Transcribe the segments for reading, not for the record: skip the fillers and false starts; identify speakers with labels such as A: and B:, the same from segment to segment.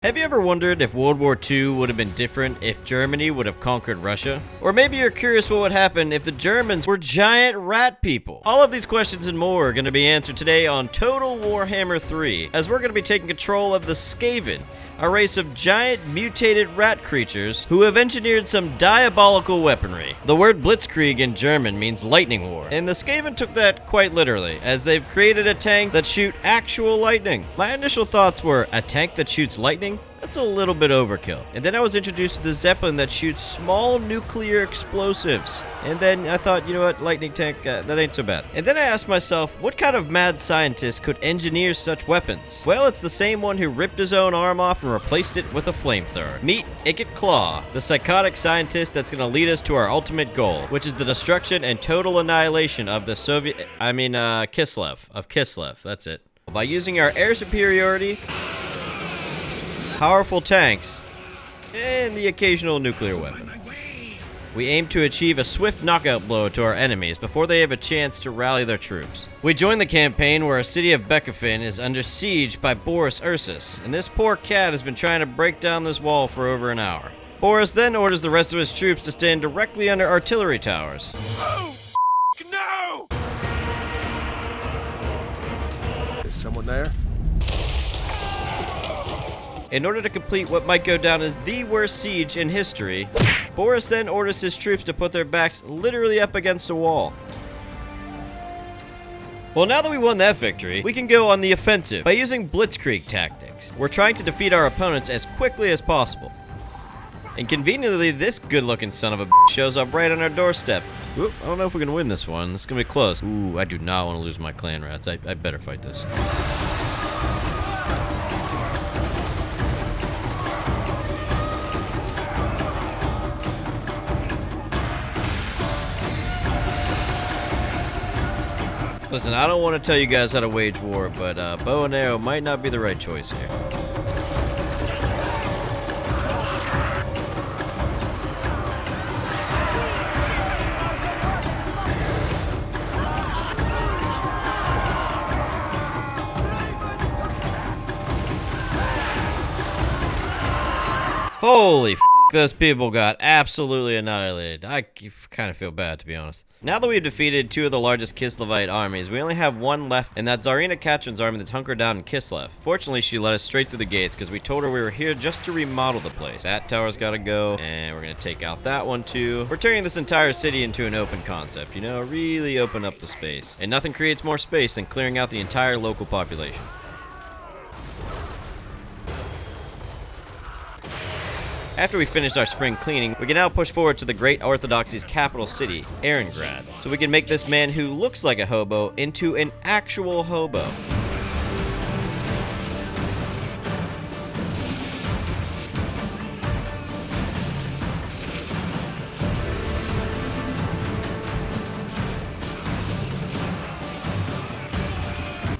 A: Have you ever wondered if World War II would have been different if Germany would have conquered Russia? Or maybe you're curious what would happen if the Germans were giant rat people? All of these questions and more are going to be answered today on Total Warhammer 3, as we're going to be taking control of the Skaven, a race of giant mutated rat creatures who have engineered some diabolical weaponry. The word Blitzkrieg in German means lightning war, and the Skaven took that quite literally, as they've created a tank that shoots actual lightning. My initial thoughts were, a tank that shoots lightning? That's a little bit overkill. And then I was introduced to the Zeppelin that shoots small nuclear explosives. And then I thought, you know what, lightning tank, that ain't so bad. And then I asked myself, what kind of mad scientist could engineer such weapons? Well, it's the same one who ripped his own arm off and replaced it with a flamethrower. Meet Ikit Claw, the psychotic scientist that's gonna lead us to our ultimate goal, which is the destruction and total annihilation of the Kislev, that's it. By using our air superiority, powerful tanks, and the occasional nuclear weapon, we aim to achieve a swift knockout blow to our enemies before they have a chance to rally their troops. We join the campaign where our city of Bechafen is under siege by Boris Ursus, and this poor cat has been trying to break down this wall for over an hour. Boris then orders the rest of his troops to stand directly under artillery towers.
B: Oh, no! Is someone there?
A: In order to complete what might go down as the worst siege in history, Boris then orders his troops to put their backs literally up against a wall. Well, now that we won that victory, we can go on the offensive by using Blitzkrieg tactics. We're trying to defeat our opponents as quickly as possible. And conveniently, this good-looking son of a bitch shows up right on our doorstep. Oop, I don't know if we can win this one. This is gonna be close. Ooh, I do not want to lose my clan rats. I better fight this. Listen, I don't want to tell you guys how to wage war, but bow and arrow might not be the right choice here. Holy f***, those people got absolutely annihilated. I kind of feel bad, to be honest. Now that we've defeated two of the largest Kislevite armies, we only have one left, and that's Tsarina Katrin's army that's hunkered down in Kislev. Fortunately, she let us straight through the gates because we told her we were here just to remodel the place. That tower's got to go, and we're going to take out that one too. We're turning this entire city into an open concept, you know, really open up the space. And nothing creates more space than clearing out the entire local population. After we finish our spring cleaning, we can now push forward to the great Orthodoxy's capital city, Arrad, so we can make this man who looks like a hobo into an actual hobo.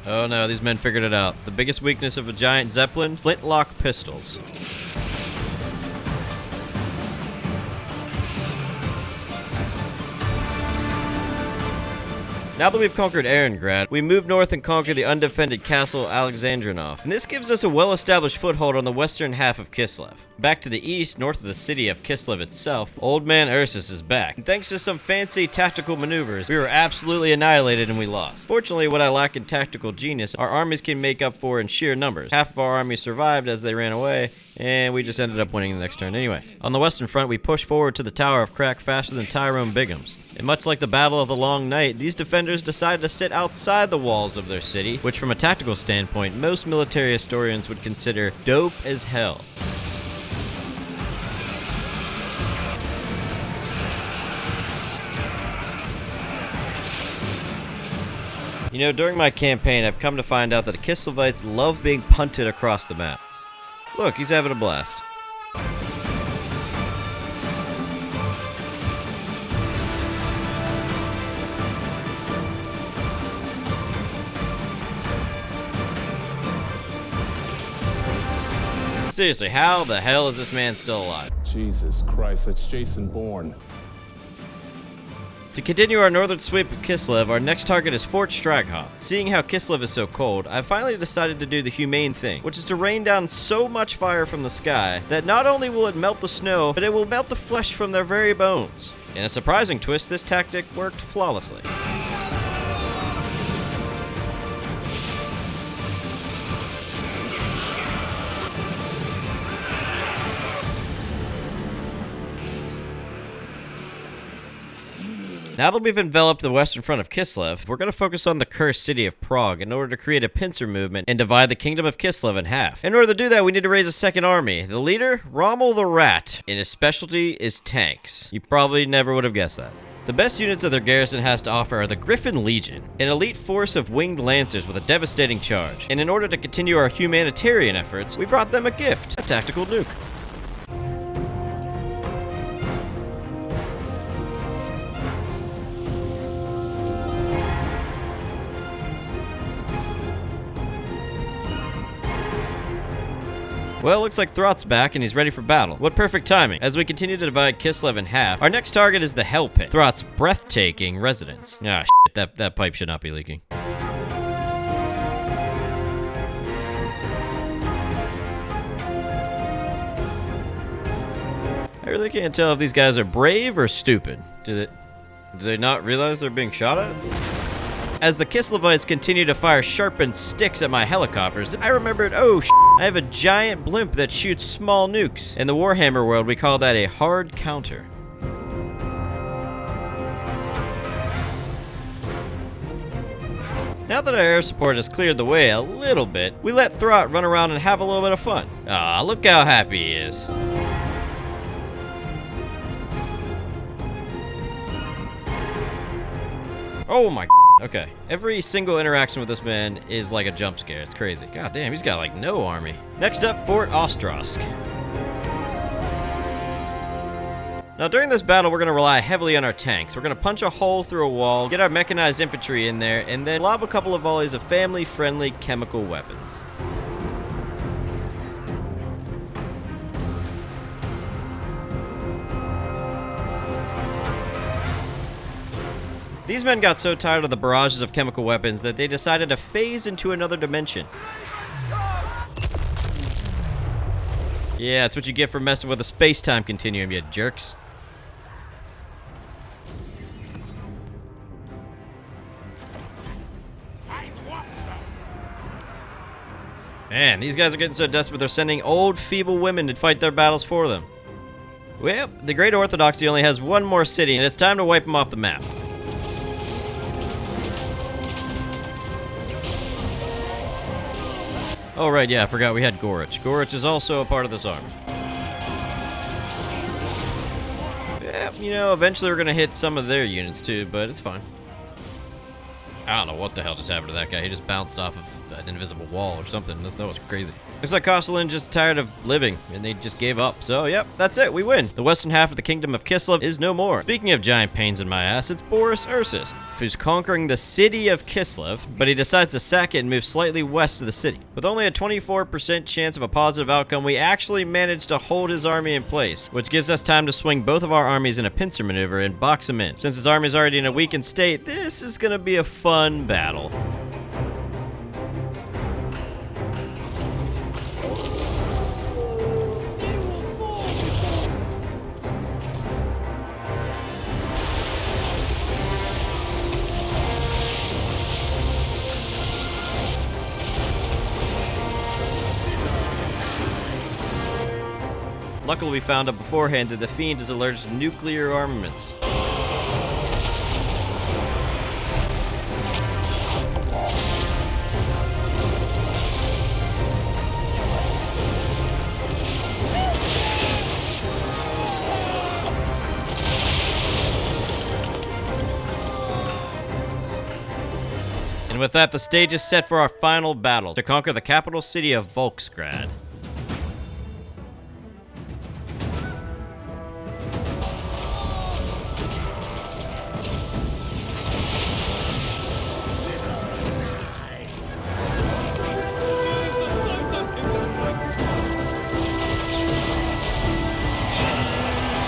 A: Oh no, these men figured it out. The biggest weakness of a giant Zeppelin? Flintlock pistols. Now that we've conquered Arrad, we move north and conquer the undefended castle Alexandrinov, and this gives us a well-established foothold on the western half of Kislev. Back to the east, north of the city of Kislev itself, Old Man Ursus is back. And thanks to some fancy tactical maneuvers, we were absolutely annihilated and we lost. Fortunately, what I lack in tactical genius, our armies can make up for in sheer numbers. Half of our army survived as they ran away, and we just ended up winning the next turn anyway. On the western front, we pushed forward to the Tower of Crack faster than Tyrone Bigham's. And much like the Battle of the Long Night, these defenders decided to sit outside the walls of their city, which from a tactical standpoint, most military historians would consider dope as hell. You know, during my campaign, I've come to find out that the Kislevites love being punted across the map. Look, he's having a blast. Seriously, how the hell is this man still alive?
B: Jesus Christ, that's Jason Bourne.
A: To continue our northern sweep of Kislev, our next target is Fort Straga. Seeing how Kislev is so cold, I finally decided to do the humane thing, which is to rain down so much fire from the sky that not only will it melt the snow, but it will melt the flesh from their very bones. In a surprising twist, this tactic worked flawlessly. Now that we've enveloped the western front of Kislev, we're going to focus on the cursed city of Prague in order to create a pincer movement and divide the kingdom of Kislev in half. In order to do that, we need to raise a second army. The leader, Rommel the Rat, and his specialty is tanks. You probably never would have guessed that. The best units that their garrison has to offer are the Griffin Legion, an elite force of winged lancers with a devastating charge. And in order to continue our humanitarian efforts, we brought them a gift, a tactical nuke. Well, looks like Throt's back and he's ready for battle. What perfect timing. As we continue to divide Kislev in half, our next target is the Hell Pit, Throt's breathtaking residence. Ah, shit, that pipe should not be leaking. I really can't tell if these guys are brave or stupid. Do they not realize they're being shot at? As the Kislevites continue to fire sharpened sticks at my helicopters, I remembered, oh shit, I have a giant blimp that shoots small nukes. In the Warhammer world, we call that a hard counter. Now that our air support has cleared the way a little bit, we let Throt run around and have a little bit of fun. Ah, look how happy he is. Oh my. Okay. Every single interaction with this man is like a jump scare. It's crazy. God damn, he's got like no army. Next up, Fort Ostrowsk. Now during this battle, we're going to rely heavily on our tanks. We're going to punch a hole through a wall, get our mechanized infantry in there, and then lob a couple of volleys of family-friendly chemical weapons. These men got so tired of the barrages of chemical weapons that they decided to phase into another dimension. Yeah, that's what you get for messing with a space-time continuum, you jerks. Man, these guys are getting so desperate they're sending old, feeble women to fight their battles for them. Well, the Great Orthodoxy only has one more city, and it's time to wipe them off the map. Oh, right, yeah, I forgot we had Gorich. Gorich is also a part of this army. Yeah, you know, eventually we're going to hit some of their units too, but it's fine. I don't know what the hell just happened to that guy. He just bounced off of an invisible wall or something. That was crazy. Looks like Kostalin just tired of living, and they just gave up. So, yep, that's it. We win. The western half of the kingdom of Kislev is no more. Speaking of giant pains in my ass, it's Boris Ursus, who's conquering the city of Kislev, but he decides to sack it and move slightly west of the city. With only a 24% chance of a positive outcome, we actually managed to hold his army in place, which gives us time to swing both of our armies in a pincer maneuver and box him in. Since his army is already in a weakened state, this is going to be a fun battle. Luckily, we found out beforehand that the Fiend is allergic to nuclear armaments. And with that, the stage is set for our final battle, to conquer the capital city of Volksgrad.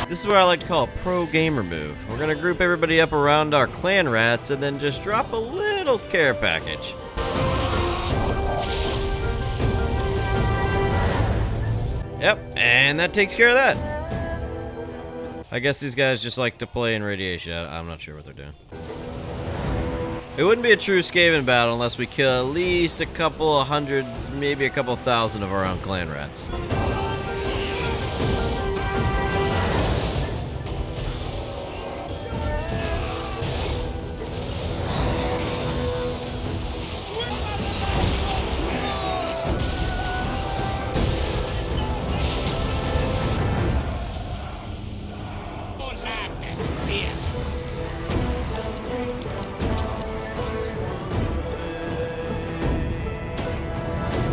A: This This is what I like to call a pro gamer move. We're gonna group everybody up around our clan rats and then just drop a little care package. Yep, and that takes care of that. I guess these guys just like to play in radiation. I'm not sure what they're doing. It wouldn't be a true Skaven battle unless we kill at least a couple of hundreds, maybe a couple thousand of our own clan rats.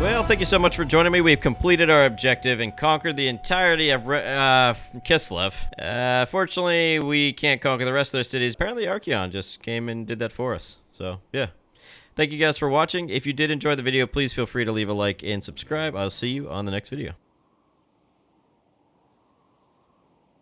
A: Well, thank you so much for joining me. We've completed our objective and conquered the entirety of Kislev. Fortunately, we can't conquer the rest of their cities. Apparently, Archeon just came and did that for us. So, yeah. Thank you guys for watching. If you did enjoy the video, please feel free to leave a like and subscribe. I'll see you on the next video.